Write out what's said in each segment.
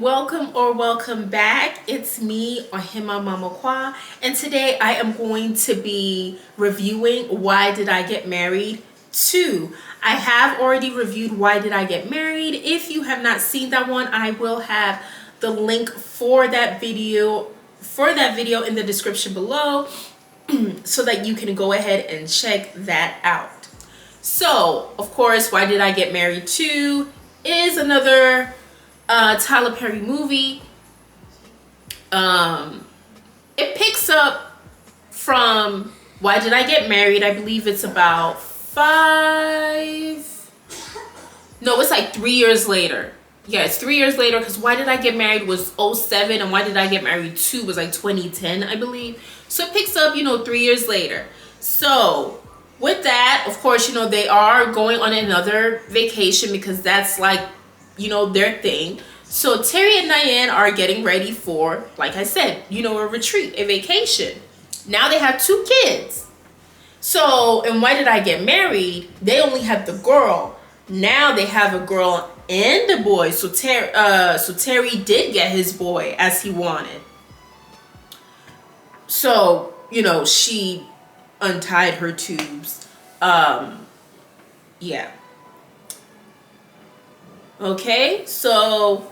Welcome back. It's me, Ohemaa Mama, and today I am going to be reviewing Why Did I Get Married 2. I have already reviewed Why Did I Get Married. If you have not seen that one, I will have the link for that video in the description below so that you can go ahead and check that out. So, of course, Why Did I Get Married 2 is another Tyler Perry movie. It picks up from Why Did I Get Married? I believe it's about it's like 3 years later. Yeah, it's 3 years later because Why Did I Get Married was 2007 and Why Did I Get Married 2 was like 2010, I believe. So it picks up, 3 years later. So with that, of course, they are going on another vacation because that's like, their thing. So Terry and Diane are getting ready for, like I said, a retreat, a vacation. Now they have 2 kids. So, and Why Did I Get Married? They only have the girl. Now they have a girl and a boy. So Terry did get his boy as he wanted. So, she untied her tubes. Yeah. Okay, so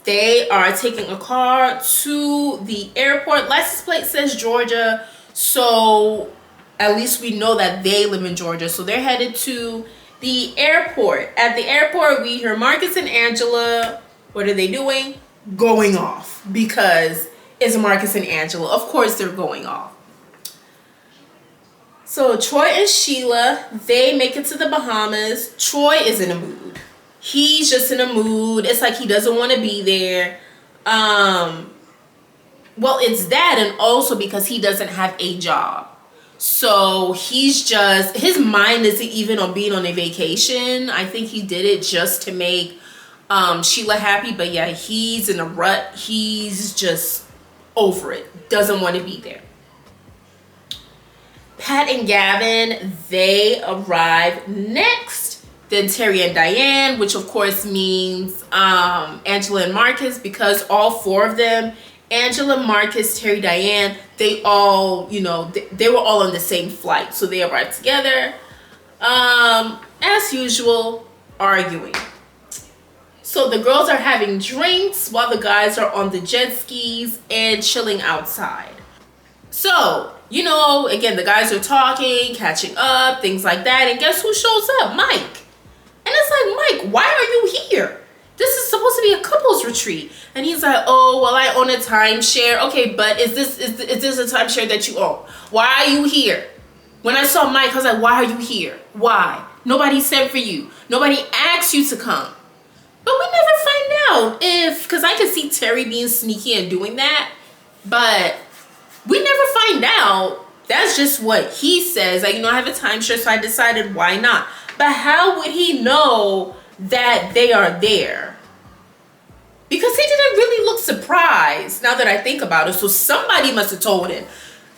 they are taking a car to the airport. License plate says Georgia, so at least we know that they live in Georgia. So they're headed to the airport. At the airport, we hear Marcus and Angela. What are they doing? Going off, because it's Marcus and Angela. Of course, they're going off. So Troy and Sheila, they make it to the Bahamas. Troy is in a mood. He's just in a mood. It's like he doesn't want to be there. Well, it's that, and also because he doesn't have a job. So his mind isn't even on being on a vacation. I think he did it just to make Sheila happy. But yeah, he's in a rut. He's just over it. Doesn't want to be there. Pat and Gavin, they arrive next. Then Terry and Diane, which of course means Angela and Marcus, because all 4 of them, Angela, Marcus, Terry, Diane, they all, they were all on the same flight. So they arrived together, as usual, arguing. So the girls are having drinks while the guys are on the jet skis and chilling outside. So, again, the guys are talking, catching up, things like that. And guess who shows up? Mike. And it's like, Mike, why are you here? This is supposed to be a couples retreat. And he's like, oh, well, I own a timeshare. Okay, but is this a timeshare that you own? Why are you here? When I saw Mike, I was like, why are you here? Why? Nobody sent for you. Nobody asked you to come. But we never find out because I could see Terry being sneaky and doing that. But we never find out. That's just what he says. Like, I have a timeshare, so I decided why not. But how would he know that they are there? Because he didn't really look surprised, now that I think about it. So somebody must have told him.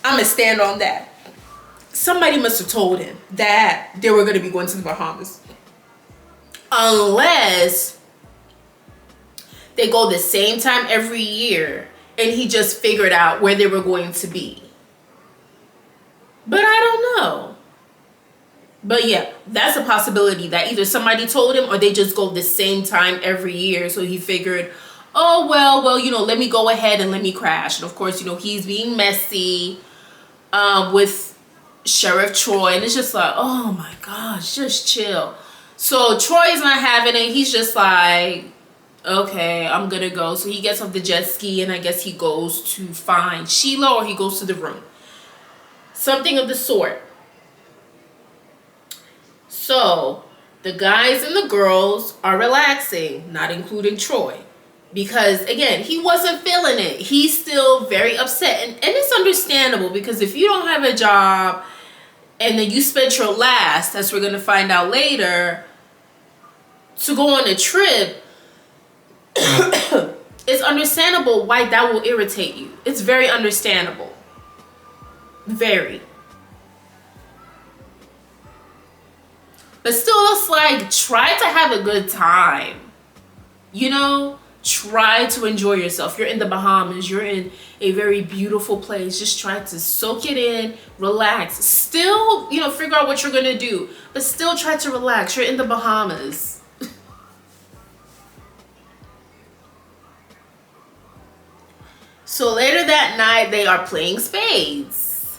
I'm going to stand on that. Somebody must have told him that they were going to be going to the Bahamas. Unless they go the same time every year and he just figured out where they were going to be. But I don't know. But yeah, that's a possibility that either somebody told him or they just go the same time every year. So he figured, oh, well, let me go ahead and let me crash. And of course, he's being messy with Sheriff Troy. And it's just like, oh my gosh, just chill. So Troy's not having it. He's just like, okay, I'm going to go. So he gets off the jet ski and I guess he goes to find Sheila, or he goes to the room. Something of the sort. So the guys and the girls are relaxing, not including Troy. Because again, he wasn't feeling it. He's still very upset. And it's understandable, because if you don't have a job and then you spent your last, as we're going to find out later, to go on a trip, it's understandable why that will irritate you. It's very understandable. Very. But still, it's like, try to have a good time. Try to enjoy yourself. You're in the Bahamas. You're in a very beautiful place. Just try to soak it in, relax. Still, figure out what you're going to do, but still try to relax. You're in the Bahamas. So later that night, they are playing spades.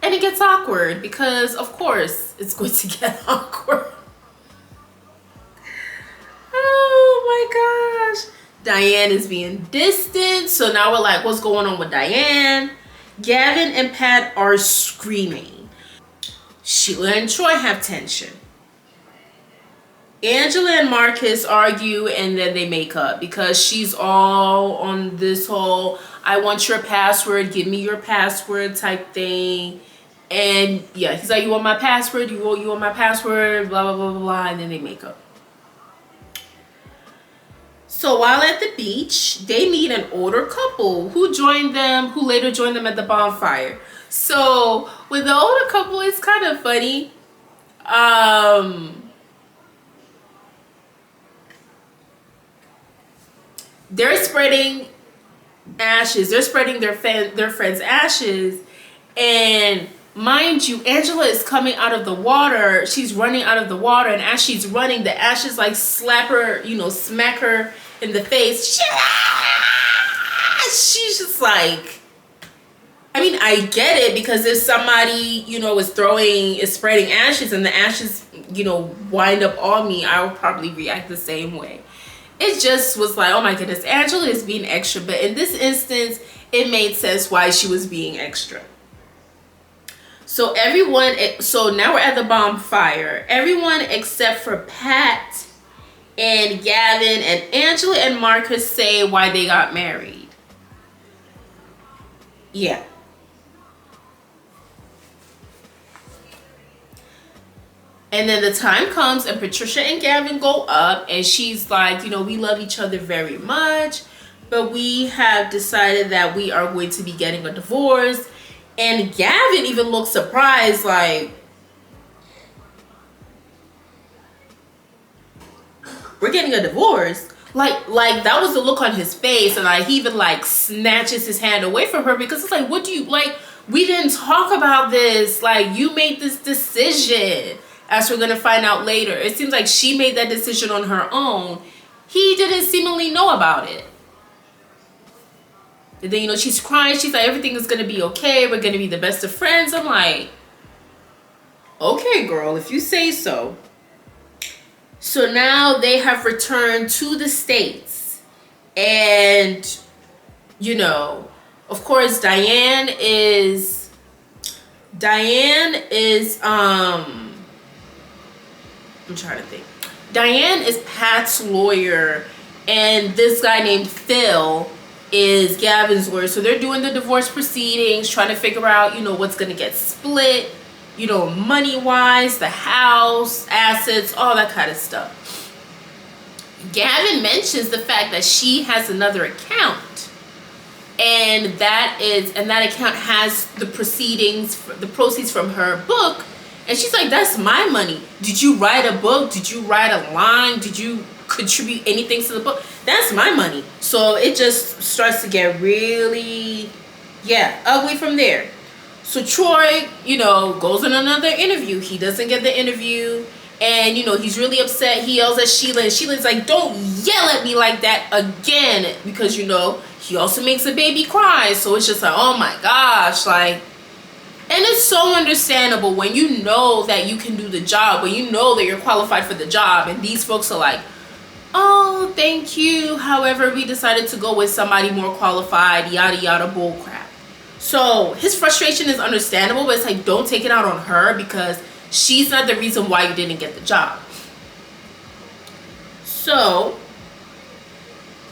And it gets awkward because, of course, it's going to get awkward. Oh my gosh. Diane is being distant. So now we're like, what's going on with Diane? Gavin and Pat are screaming. Sheila and Troy have tension. Angela and Marcus argue and then they make up because she's all on this whole I want your password, give me your password type thing. And yeah, he's like, you want my password? You want my password? Blah, blah, blah, blah, blah. And then they make up. So while at the beach, they meet an older couple who later joined them at the bonfire. So with the older couple, it's kind of funny. They're spreading ashes. They're spreading their friend's ashes. And mind you, Angela is coming out of the water. She's running out of the water. And as she's running, the ashes like slap her, smack her in the face. She's just like, I get it, because if somebody, is spreading ashes and the ashes, wind up on me, I would probably react the same way. It just was like, oh my goodness, Angela is being extra. But in this instance, it made sense why she was being extra. So now we're at the bonfire. Everyone except for Pat and Gavin and Angela and Marcus say why they got married. Yeah. And then the time comes and Patricia and Gavin go up and she's like, we love each other very much, but we have decided that we are going to be getting a divorce. And Gavin even looks surprised, like, we're getting a divorce? Like that was the look on his face. And like, he even like snatches his hand away from her because it's like, what do you, like, we didn't talk about this. Like, you made this decision. As we're going to find out later, it seems like she made that decision on her own. He didn't seemingly know about it. And then, she's crying. She's like, everything is going to be okay. We're going to be the best of friends. I'm like, okay, girl, if you say so. So now they have returned to the States. And, of course, Diane is I'm trying to think. Diane is Pat's lawyer, and this guy named Phil is Gavin's lawyer. So they're doing the divorce proceedings, trying to figure out, what's going to get split, money-wise, the house, assets, all that kind of stuff. Gavin mentions the fact that she has another account, and that account has the proceeds from her book. And she's like, that's my money. Did you write a book? Did you write a line? Did you contribute anything to the book? That's my money. So it just starts to get really, ugly from there. So Troy, goes on another interview. He doesn't get the interview. And, he's really upset. He yells at Sheila. And Sheila's like, don't yell at me like that again. Because, he also makes a baby cry. So it's just like, oh my gosh, like. And it's so understandable when you know that you can do the job, when you know that you're qualified for the job, and these folks are like, oh, thank you. However, we decided to go with somebody more qualified, yada, yada, bull crap. So his frustration is understandable, but it's like, don't take it out on her because she's not the reason why you didn't get the job. So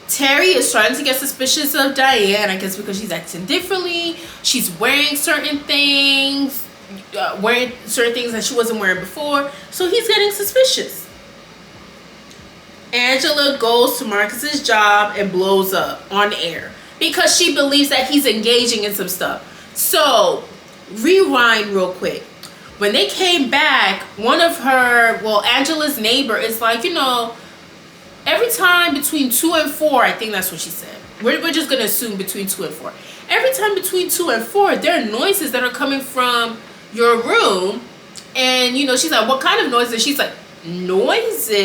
Terry is starting to get suspicious of Diane, I guess because she's acting differently. She's wearing certain things that she wasn't wearing before. So he's getting suspicious. Angela goes to Marcus's job and blows up on air because she believes that he's engaging in some stuff. So rewind real quick. When they came back, Angela's neighbor is like, every time between 2 and 4, I think that's what she said. We're just gonna assume between 2 and 4. Every time between 2 and 4, there are noises that are coming from your room. And, you know, she's like, what kind of noises? She's like, noises.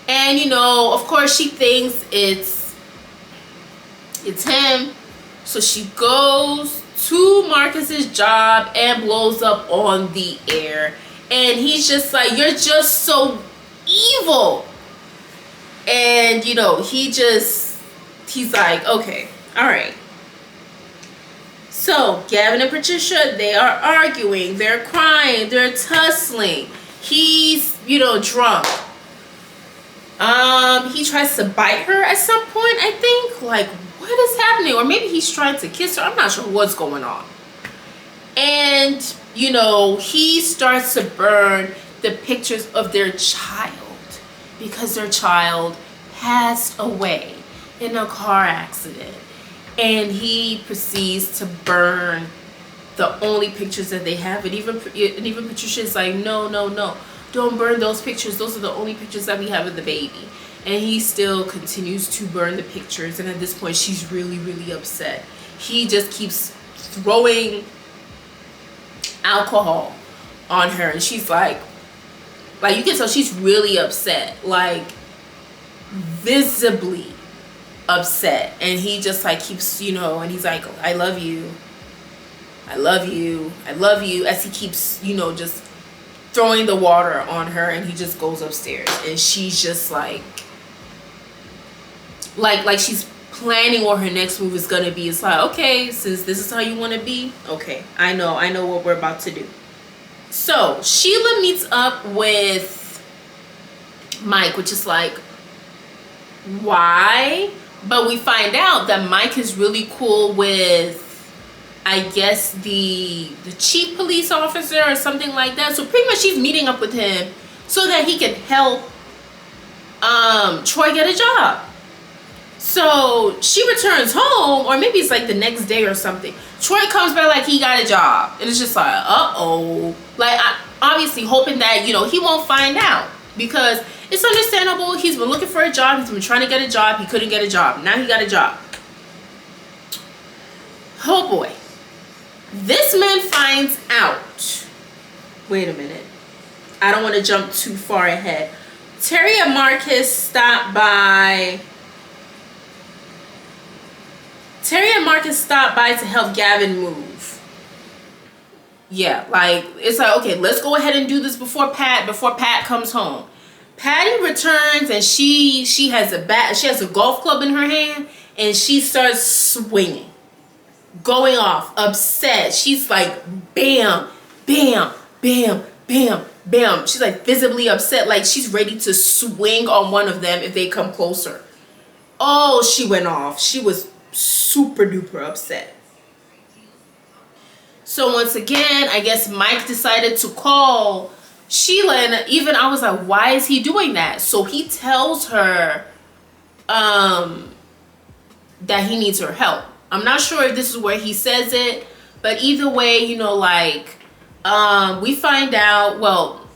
And, you know, of course she thinks it's him. So she goes to Marcus's job and blows up on the air. And he's just like, you're just so evil. And, you know, he's like, okay, all right. So Gavin and Patricia, they are arguing, they're crying, they're tussling. He's, you know, drunk. He tries to bite her at some point, I think. Like, what is happening? Or maybe he's trying to kiss her. I'm not sure what's going on. And, you know, he starts to burn the pictures of their child because their child passed away in a car accident. And he proceeds to burn the only pictures that they have. And even Patricia's like, no, don't burn those pictures. Those are the only pictures that we have of the baby. And he still continues to burn the pictures. And at this point, she's really, really upset. He just keeps throwing alcohol on her. And she's like you can tell she's really upset. Like, visibly upset. And he just like keeps, you know, and he's like, I love you, I love you, I love you, as he keeps, you know, just throwing the water on her. And he just goes upstairs and she's just like she's planning what her next move is gonna be. It's like, okay, since this is how you want to be, okay, I know what we're about to do. So Sheila meets up with Mike, which is like, why? But we find out that Mike is really cool with, I guess, the chief police officer or something like that. So pretty much she's meeting up with him so that he can help Troy get a job. So she returns home, or maybe it's like the next day or something. Troy comes back like he got a job. And it's just like, uh-oh. Like, obviously hoping that, you know, he won't find out. Because it's understandable. He's been looking for a job. He's been trying to get a job. He couldn't get a job. Now he got a job. Oh boy. This man finds out. Wait a minute. I don't want to jump too far ahead. Terry and Marcus stopped by to help Gavin move. Yeah, like, it's like, okay, let's go ahead and do this before Pat comes home. Patty returns and she has a golf club in her hand and she starts swinging, going off, upset. She's like, bam, bam, bam, bam, bam. She's like visibly upset, like she's ready to swing on one of them if they come closer. Oh, she went off. She was super duper upset. So once again, I guess Mike decided to call Sheila, and even I was like, why is he doing that? So he tells her that he needs her help. I'm not sure if this is where he says it, but either way, you know, like, we find out, well,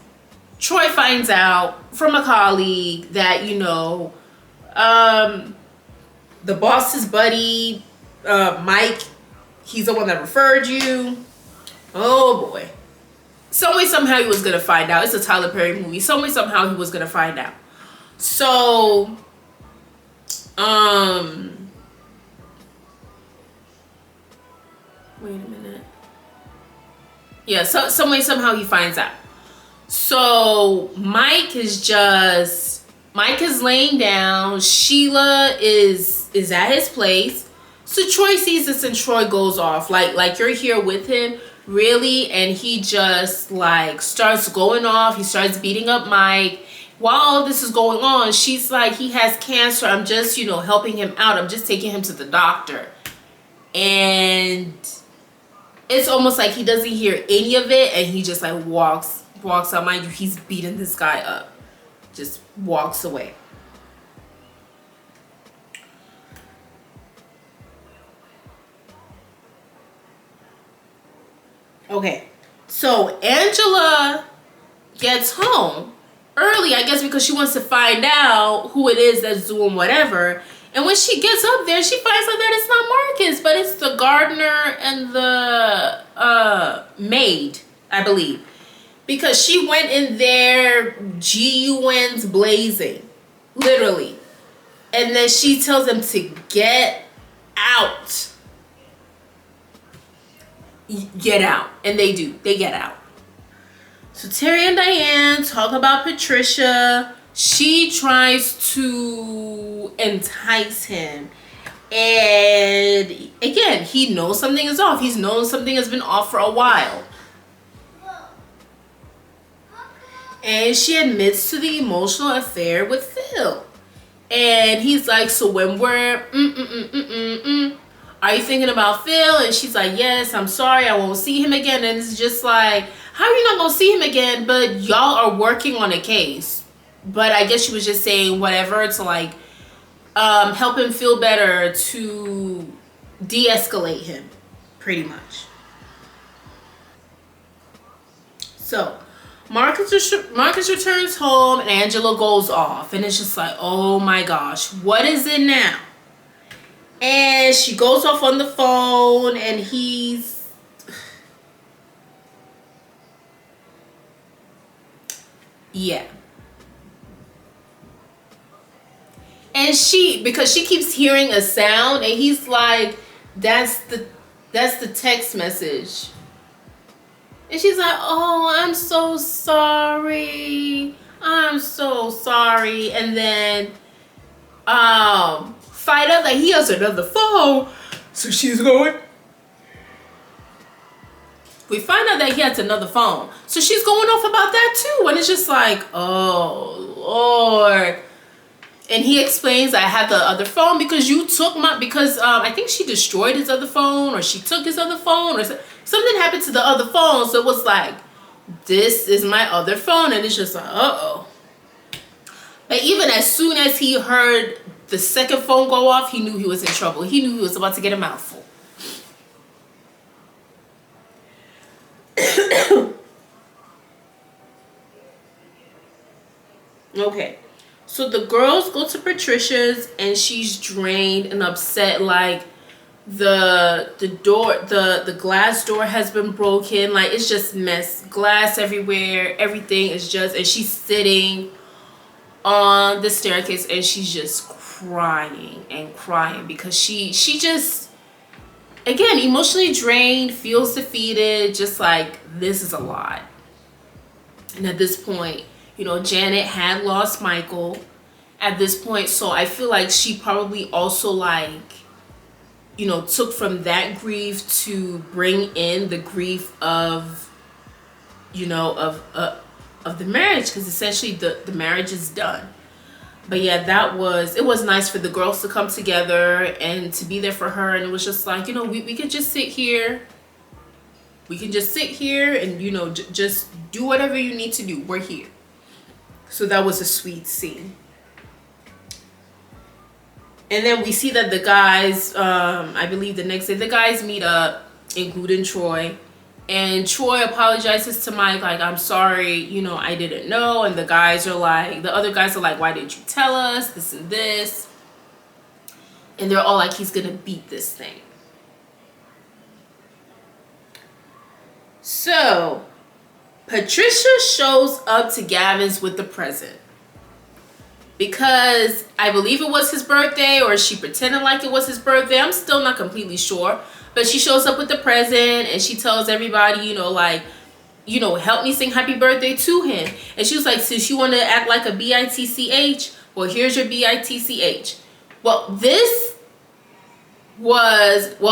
Troy finds out from a colleague that, you know, the boss's buddy, Mike, he's the one that referred you. Oh boy. Some way, somehow he was going to find out. It's a Tyler Perry movie. Some way, somehow he was going to find out. So, wait a minute. Yeah, so some way, somehow he finds out. So, Mike is laying down. Sheila is at his place. So Troy sees this and Troy goes off. Like you're here with him, really? And he just like starts going off. He starts beating up Mike. While all this is going on, she's like, he has cancer. I'm just, you know, helping him out. I'm just taking him to the doctor. And it's almost like he doesn't hear any of it. And he just like walks out. Mind you, he's beating this guy up. Just walks away. Okay, so Angela gets home early, I guess because she wants to find out who it is that's doing whatever. And when she gets up there, she finds out that it's not Marcus, but it's the gardener and the maid, I believe. Because she went in there guns blazing, literally. And then she tells them to get out. Get out. And they do. They get out. So Terry and Diane talk about Patricia. She tries to entice him. And again, he knows something is off. He's known something has been off for a while. And she admits to the emotional affair with Phil. And he's like, so when we're are you thinking about Phil? And she's like, yes, I'm sorry, I won't see him again. And it's just like, how are you not gonna see him again? But y'all are working on a case. But I guess she was just saying whatever to like help him feel better, to de-escalate him, pretty much. So Marcus returns home and Angela goes off. And it's just like, oh my gosh, what is it now? And she goes off on the phone and he's... yeah. And because she keeps hearing a sound and he's like, that's the text message. And she's like, oh, I'm so sorry. I'm so sorry. And then find out that he has another phone. So she's going. We find out that he has another phone. So she's going off about that too. And it's just like, oh, Lord. And he explains, I had the other phone because you took I think she destroyed his other phone, or she took his other phone, or something happened to the other phone. So it was like, this is my other phone. And it's just like, uh-oh. But even as soon as he heard the second phone go off, he knew he was in trouble. He knew he was about to get a mouthful. Okay. So the girls go to Patricia's and she's drained and upset, like the glass door has been broken, like it's just mess, glass everywhere, everything is just, and she's sitting on the staircase and she's just crying and crying because she just, again, emotionally drained, feels defeated, just like this is a lot. And at this point, you know, Janet had lost Michael at this point, so I feel like she probably also, like, you know, took from that grief to bring in the grief of, you know, of the marriage, because essentially the marriage is done. But yeah, it was nice for the girls to come together and to be there for her. And it was just like, you know, we could just sit here. We can just sit here and, you know, just do whatever you need to do. We're here. So that was a sweet scene. And then we see that the guys, I believe the next day, the guys meet up, including Troy. And Troy apologizes to Mike, like, I'm sorry, you know, I didn't know. And the other guys are like, why didn't you tell us this and this? And they're all like, he's going to beat this thing. So Patricia shows up to Gavin's with the present. Because I believe it was his birthday, or she pretended like it was his birthday. I'm still not completely sure. But she shows up with the present and she tells everybody, you know, like, you know, help me sing happy birthday to him. And she was like, since you want to act like a BITCH, well, here's your BITCH. Well,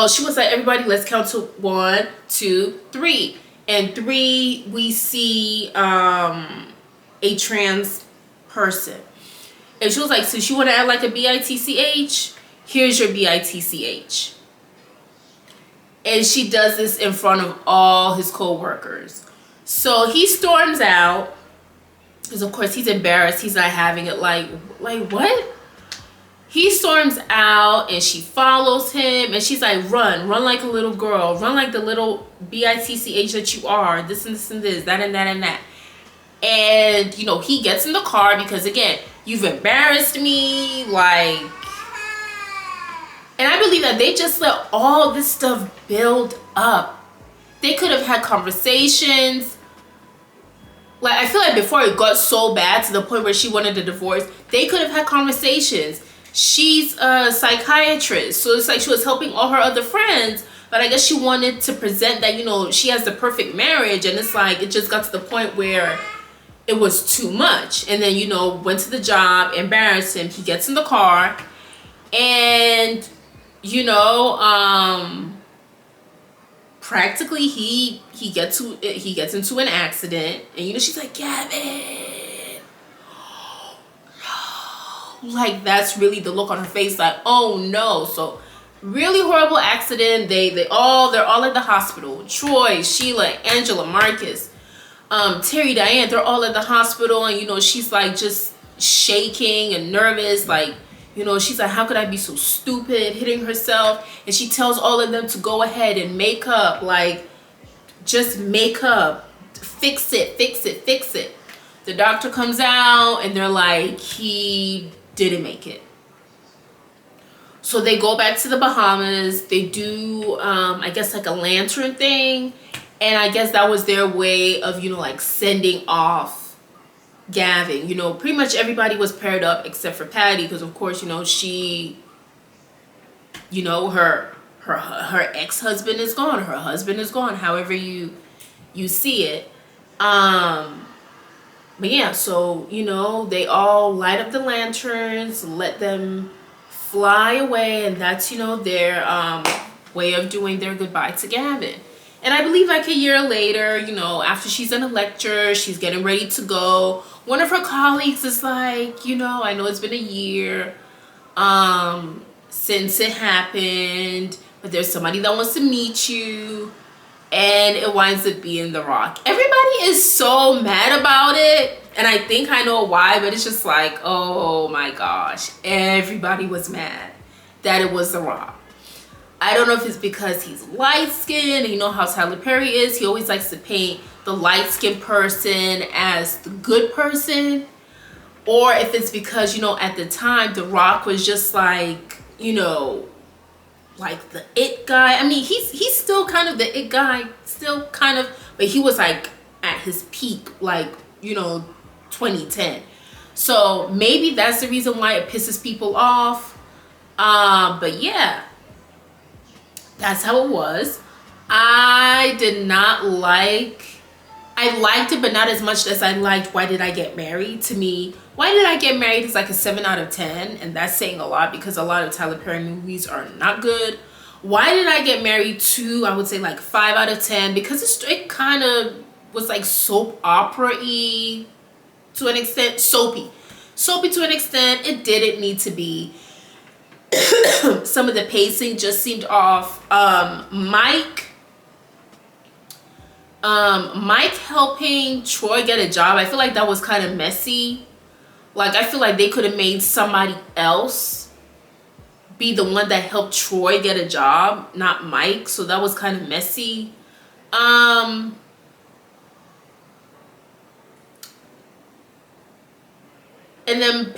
she was like, everybody, let's count to 1, 2, 3. And 3, we see a trans person. And she was like, since you want to act like a BITCH, here's your BITCH. And she does this in front of all his co-workers. So he storms out. Because, of course, he's embarrassed. He's not having it. Like what? He storms out and she follows him. And she's like, run like a little girl. Run like the little BITCH that you are. This and this and this. That and that and that. And, you know, he gets in the car because, again, you've embarrassed me, like, and I believe that they just let all this stuff build up. They could have had conversations. Like, I feel like before it got so bad to the point where she wanted a divorce, they could have had conversations. She's a psychiatrist, so it's like she was helping all her other friends, but I guess she wanted to present that, you know, she has the perfect marriage, and it's like it just got to the point where it was too much. And then, you know, went to the job, embarrassed him. He gets in the car, and, you know, practically he gets into an accident, and, you know, she's like, Gavin, like, that's really the look on her face, like, oh no. So really horrible accident. They're all at the hospital. Troy, Sheila, Angela, Marcus, Terry, Diane, they're all at the hospital, and, you know, she's like just shaking and nervous, like, you know, she's like, how could I be so stupid, hitting herself. And she tells all of them to go ahead and make up, like, just make up, fix it. The doctor comes out, and they're like, he didn't make it. So they go back to the Bahamas. They do, I guess, like a lantern thing. And I guess that was their way of, you know, like sending off Gavin. You know, pretty much everybody was paired up except for Patty, because, of course, you know, she, you know, her ex-husband is gone. Her husband is gone, however you see it. But yeah, so, you know, they all light up the lanterns, let them fly away, and that's, you know, their way of doing their goodbye to Gavin. And I believe like a year later, you know, after she's in a lecture, she's getting ready to go, one of her colleagues is like, you know, I know it's been a year since it happened, but there's somebody that wants to meet you. And it winds up being The Rock. Everybody is so mad about it, and I think I know why, but it's just like, oh my gosh, everybody was mad that it was The Rock. I don't know if it's because he's light-skinned, and you know how Tyler Perry is. He always likes to paint the light-skinned person as the good person, or if it's because, you know, at the time, The Rock was just like, you know, like the it guy. I mean, he's still kind of the it guy, still kind of, but he was like at his peak, like, you know, 2010. So maybe that's the reason why it pisses people off. But yeah, that's how it was. I liked it, but not as much as I liked Why Did I Get Married. To me, Why Did I Get Married is like a 7 out of 10, and that's saying a lot because a lot of Tyler Perry movies are not good. Why Did I Get Married 2, I would say like 5 out of 10, because it kind of was like soap opera-y to an extent, soapy to an extent. It didn't need to be. Some of the pacing just seemed off. Mike helping Troy get a job, I feel like that was kind of messy. Like, I feel like they could have made somebody else be the one that helped Troy get a job, not Mike. So that was kind of messy. And then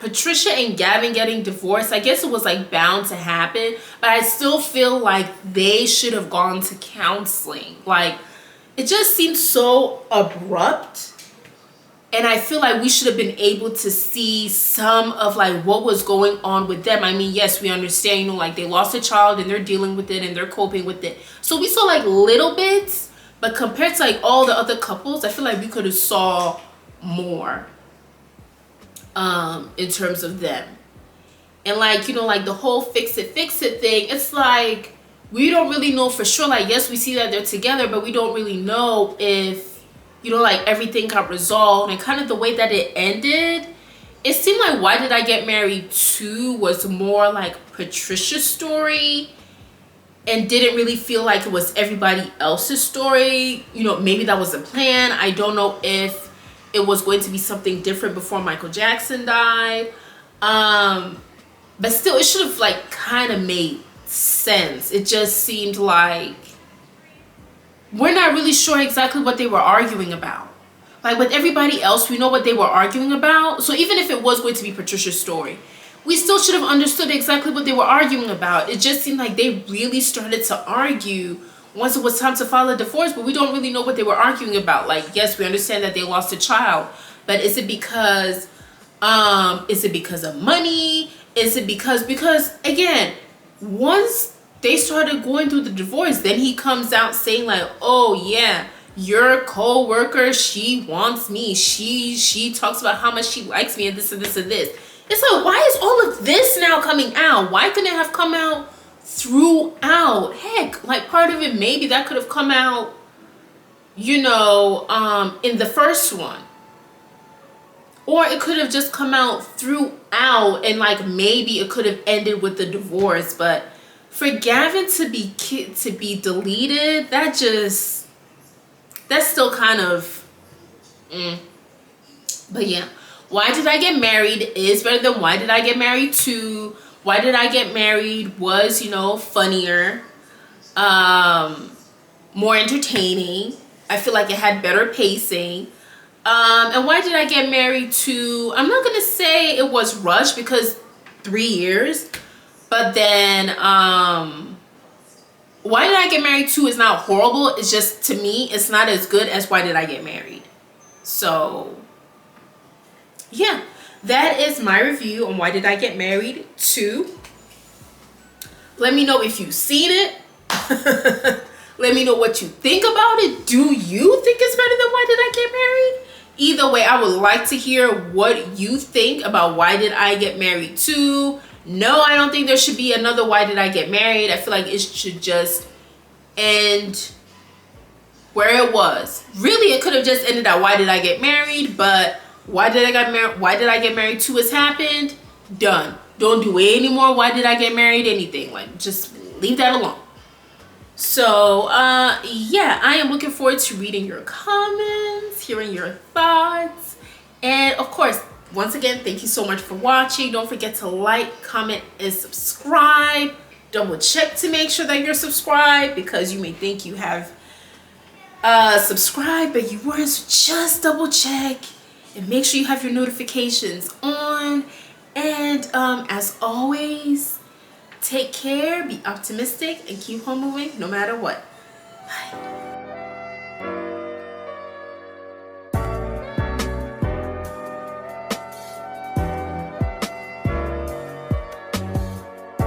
Patricia and Gavin getting divorced, I guess it was like bound to happen, but I still feel like they should have gone to counseling. Like, it just seemed so abrupt, and I feel like we should have been able to see some of like what was going on with them. I mean, yes, we understand, you know, like they lost a child and they're dealing with it and they're coping with it. So we saw like little bits, but compared to like all the other couples, I feel like we could have saw more in terms of them. And like, you know, like the whole fix it thing, it's like we don't really know for sure. Like, yes, we see that they're together, but we don't really know if, you know, like everything got resolved. And kind of the way that it ended, it seemed like Why Did I Get Married 2 was more like Patricia's story and didn't really feel like it was everybody else's story. You know, maybe that was the plan. I don't know if it was going to be something different before Michael Jackson died. But still, it should have like kind of made sense. It just seemed like we're not really sure exactly what they were arguing about. Like with everybody else, we know what they were arguing about. So even if it was going to be Patricia's story, we still should have understood exactly what they were arguing about. It just seemed like they really started to argue once it was time to file a divorce, but we don't really know what they were arguing about. Like, yes, we understand that they lost a child, but is it because of money? Is it because again, once they started going through the divorce, then he comes out saying like, oh yeah, your co-worker, she wants me. She talks about how much she likes me and this and this and this. It's like, why is all of this now coming out? Why couldn't it have come out throughout? Heck, like part of it, maybe that could have come out, you know, in the first one. Or it could have just come out throughout and like maybe it could have ended with the divorce. But for Gavin to be deleted, that's still kind of But yeah, Why Did I Get Married is better than Why Did I Get Married 2. Why Did I Get Married was, you know, funnier, more entertaining. I feel like it had better pacing. And Why Did I Get Married 2, I'm not gonna say it was rushed because 3 years, but then Why Did I Get Married 2 is not horrible. It's just, to me, it's not as good as Why Did I Get Married. So yeah, that is my review on Why Did I Get Married 2. Let me know if you've seen it. Let me know what you think about it. Do you think it's better than Why Did I Get Married? Either way, I would like to hear what you think about Why Did I Get Married 2. No, I don't think there should be another Why Did I Get Married. I feel like it should just end where it was. Really, it could have just ended at Why Did I Get Married, but Why Did I Get Married 2 has happened. Done. Don't do any more Why Did I Get Married anything. Like, just leave that alone. So yeah, I am looking forward to reading your comments, hearing your thoughts, and of course, once again, thank you so much for watching. Don't forget to like, comment, and subscribe. Double check to make sure that you're subscribed, because you may think you have subscribed but you weren't. So just double check and make sure you have your notifications on. And as always, take care, be optimistic, and keep on moving no matter what. Bye.